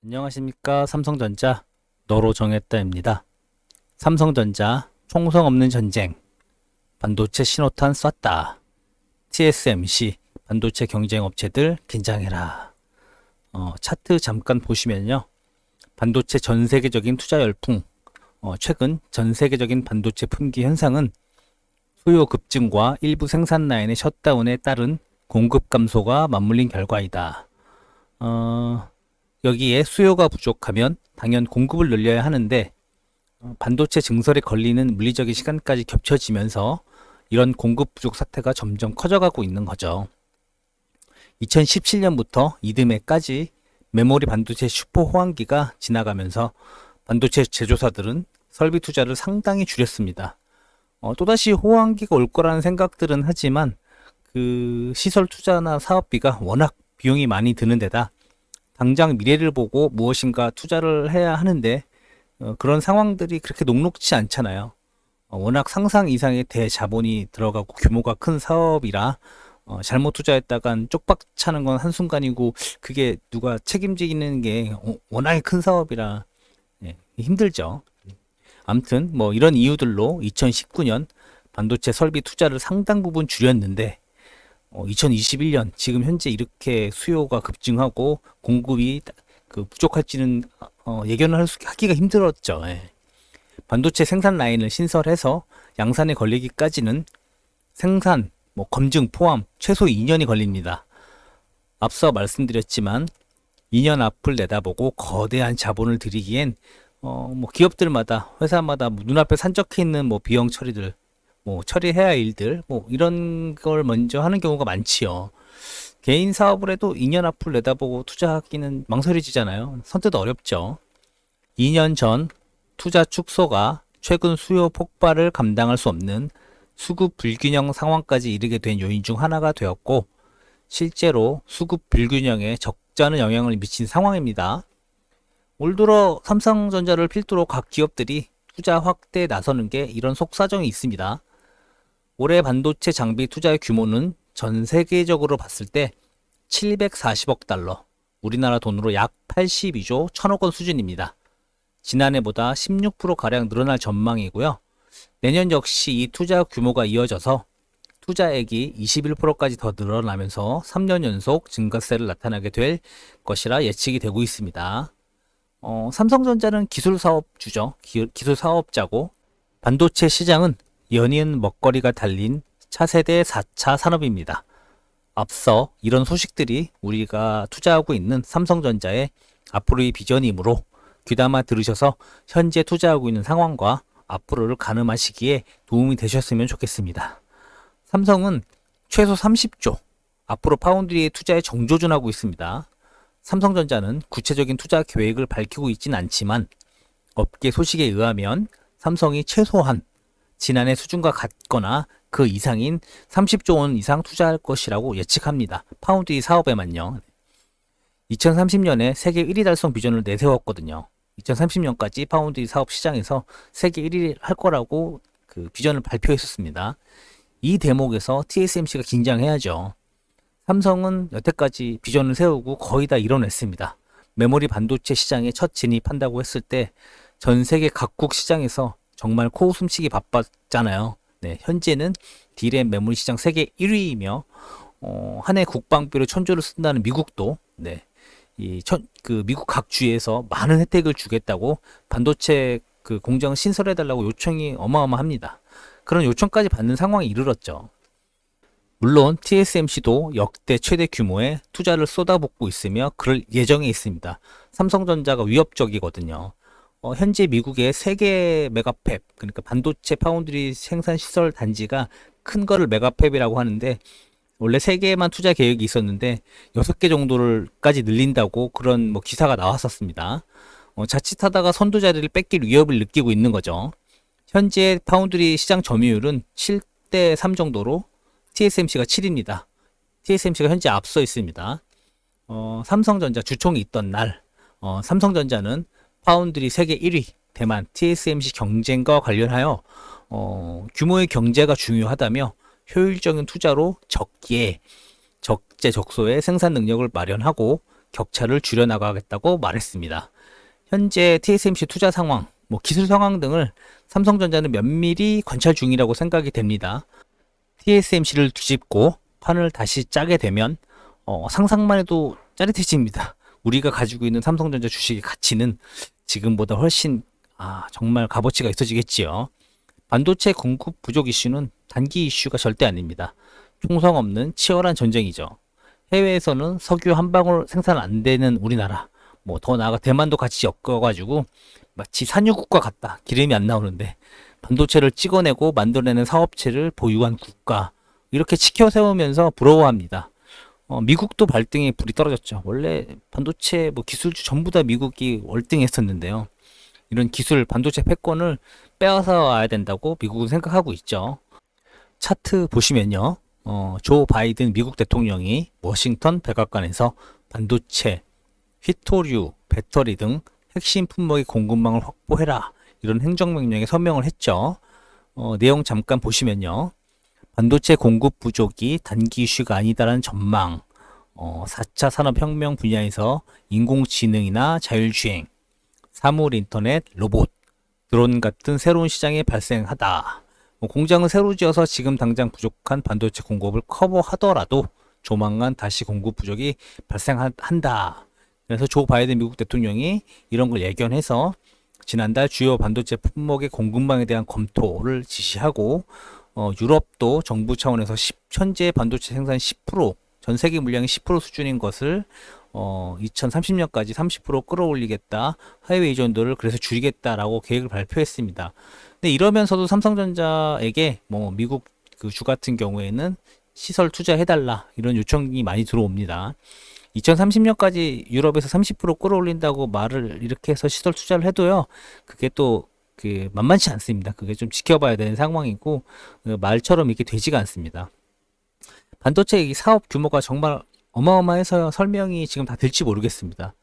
안녕하십니까. 삼성전자 너로 정했다입니다. 삼성전자 총성 없는 전쟁, 반도체 신호탄 쐈다. TSMC 반도체 경쟁 업체들 긴장해라. 차트 잠깐 보시면요, 반도체 전 세계적인 투자 열풍, 최근 전 세계적인 반도체 품귀 현상은 수요 급증과 일부 생산 라인의 셧다운에 따른 공급 감소가 맞물린 결과이다. 여기에 수요가 부족하면 당연 공급을 늘려야 하는데, 반도체 증설에 걸리는 물리적인 시간까지 겹쳐지면서 이런 공급 부족 사태가 점점 커져가고 있는 거죠. 2017년부터 이듬해까지 메모리 반도체 슈퍼 호황기가 지나가면서 반도체 제조사들은 설비 투자를 상당히 줄였습니다. 또다시 호황기가 올 거라는 생각들은 하지만 그 시설 투자나 사업비가 워낙 비용이 많이 드는 데다 당장 미래를 보고 무엇인가 투자를 해야 하는데 그런 상황들이 그렇게 녹록지 않잖아요. 워낙 상상 이상의 대자본이 들어가고 규모가 큰 사업이라 잘못 투자했다간 쪽박 차는 건 한순간이고, 그게 누가 책임지는 게 워낙에 큰 사업이라 힘들죠. 아무튼 뭐 이런 이유들로 2019년 반도체 설비 투자를 상당 부분 줄였는데, 2021년 지금 현재 이렇게 수요가 급증하고 공급이 부족할지는 예견을 하기가 힘들었죠. 반도체 생산 라인을 신설해서 양산에 걸리기까지는 생산, 검증 포함 최소 2년이 걸립니다. 앞서 말씀드렸지만 2년 앞을 내다보고 거대한 자본을 들이기엔 기업들마다, 회사마다 눈앞에 산적해 있는 비용 처리들, 처리해야 할 일들, 이런 걸 먼저 하는 경우가 많지요. 개인 사업을 해도 2년 앞을 내다보고 투자하기는 망설여지잖아요. 선뜻 어렵죠. 2년 전 투자 축소가 최근 수요 폭발을 감당할 수 없는 수급 불균형 상황까지 이르게 된 요인 중 하나가 되었고, 실제로 수급 불균형에 적지 않은 영향을 미친 상황입니다. 올 들어 삼성전자를 필두로 각 기업들이 투자 확대에 나서는 게 이런 속사정이 있습니다. 올해 반도체 장비 투자의 규모는 전 세계적으로 봤을 때 740억 달러, 우리나라 돈으로 약 82조 1000억 원 수준입니다. 지난해보다 16%가량 늘어날 전망이고요. 내년 역시 이 투자 규모가 이어져서 투자액이 21%까지 더 늘어나면서 3년 연속 증가세를 나타나게 될 것이라 예측이 되고 있습니다. 삼성전자는 기술 사업주죠. 기술 사업자고, 반도체 시장은 연이은 먹거리가 달린 차세대 4차 산업입니다. 앞서 이런 소식들이 우리가 투자하고 있는 삼성전자의 앞으로의 비전이므로 귀담아 들으셔서 현재 투자하고 있는 상황과 앞으로를 가늠하시기에 도움이 되셨으면 좋겠습니다. 삼성은 최소 30조, 앞으로 파운드리에 투자에 정조준하고 있습니다. 삼성전자는 구체적인 투자 계획을 밝히고 있진 않지만 업계 소식에 의하면 삼성이 최소한 지난해 수준과 같거나 그 이상인 30조 원 이상 투자할 것이라고 예측합니다. 파운드리 사업에만요. 2030년에 세계 1위 달성 비전을 내세웠거든요. 2030년까지 파운드리 사업 시장에서 세계 1위 할 거라고 그 비전을 발표했었습니다. 이 대목에서 TSMC가 긴장해야죠. 삼성은 여태까지 비전을 세우고 거의 다 이뤄냈습니다. 메모리 반도체 시장에 첫 진입한다고 했을 때 전 세계 각국 시장에서 정말 코웃음치기 바빴잖아요. 현재는 D램 메모리 시장 세계 1위이며 한 해 국방비로 1000조를 쓴다는 미국도 미국 각 주에서 많은 혜택을 주겠다고 반도체 공장 신설해달라고 요청이 어마어마합니다. 그런 요청까지 받는 상황에 이르렀죠. 물론 TSMC도 역대 최대 규모의 투자를 쏟아붓고 있으며 그럴 예정에 있습니다. 삼성전자가 위협적이거든요. 현재 미국의 3개 메가팹, 그러니까 반도체 파운드리 생산 시설 단지가 큰 거를 메가팹이라고 하는데, 원래 3개만 투자 계획이 있었는데 6개 정도를까지 늘린다고 그런 기사가 나왔었습니다. 자칫하다가 선두 자리를 뺏길 위협을 느끼고 있는 거죠. 현재 파운드리 시장 점유율은 7대 3 정도로 TSMC가 7입니다. TSMC가 현재 앞서 있습니다. 삼성전자 주총이 있던 날, 삼성전자는 파운드리 세계 1위 대만 TSMC 경쟁과 관련하여 규모의 경제가 중요하다며 효율적인 투자로 적기에 적재적소의 생산 능력을 마련하고 격차를 줄여나가겠다고 말했습니다. 현재 TSMC 투자 상황, 기술 상황 등을 삼성전자는 면밀히 관찰 중이라고 생각이 됩니다. TSMC를 뒤집고 판을 다시 짜게 되면 상상만 해도 짜릿해집니다. 우리가 가지고 있는 삼성전자 주식의 가치는 지금보다 훨씬 정말 값어치가 있어지겠지요. 반도체 공급 부족 이슈는 단기 이슈가 절대 아닙니다. 총성 없는 치열한 전쟁이죠. 해외에서는 석유 한 방울 생산 안 되는 우리나라, 더 나아가 대만도 같이 엮어가지고 마치 산유국가 같다. 기름이 안 나오는데 반도체를 찍어내고 만들어내는 사업체를 보유한 국가, 이렇게 치켜 세우면서 부러워합니다. 미국도 발등에 불이 떨어졌죠. 원래 반도체 기술주 전부 다 미국이 월등했었는데요. 이런 기술 반도체 패권을 빼앗아 와야 된다고 미국은 생각하고 있죠. 차트 보시면요. 조 바이든 미국 대통령이 워싱턴 백악관에서 반도체, 휘토류, 배터리 등 핵심 품목의 공급망을 확보해라, 이런 행정명령에 서명을 했죠. 내용 잠깐 보시면요. 반도체 공급 부족이 단기 이슈가 아니다라는 전망, 4차 산업혁명 분야에서 인공지능이나 자율주행, 사물 인터넷, 로봇, 드론 같은 새로운 시장이 발생하다. 공장을 새로 지어서 지금 당장 부족한 반도체 공급을 커버하더라도 조만간 다시 공급 부족이 발생한다. 그래서 조 바이든 미국 대통령이 이런 걸 예견해서 지난달 주요 반도체 품목의 공급망에 대한 검토를 지시하고, 유럽도 정부 차원에서 현재 반도체 생산 10%, 전 세계 물량의 10% 수준인 것을 2030년까지 30% 끌어올리겠다, 해외 의존도를 그래서 줄이겠다라고 계획을 발표했습니다. 근데 이러면서도 삼성전자에게 미국 그 주 같은 경우에는 시설 투자해달라, 이런 요청이 많이 들어옵니다. 2030년까지 유럽에서 30% 끌어올린다고 말을 이렇게 해서 시설 투자를 해도요, 그게 또 만만치 않습니다. 그게 좀 지켜봐야 되는 상황이고, 말처럼 이게 되지가 않습니다. 반도체 사업 규모가 정말 어마어마해서 설명이 지금 다 될지 모르겠습니다.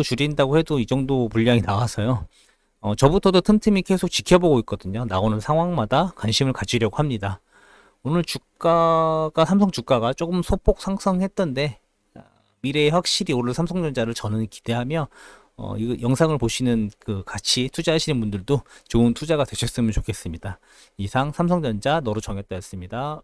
줄인다고 해도 이 정도 분량이 나와서요. 저부터도 틈틈이 계속 지켜보고 있거든요. 나오는 상황마다 관심을 가지려고 합니다. 오늘 삼성 주가가 조금 소폭 상승했던데, 미래에 확실히 오를 삼성전자를 저는 기대하며, 이 영상을 보시는 같이 투자하시는 분들도 좋은 투자가 되셨으면 좋겠습니다. 이상 삼성전자 너로 정했다였습니다.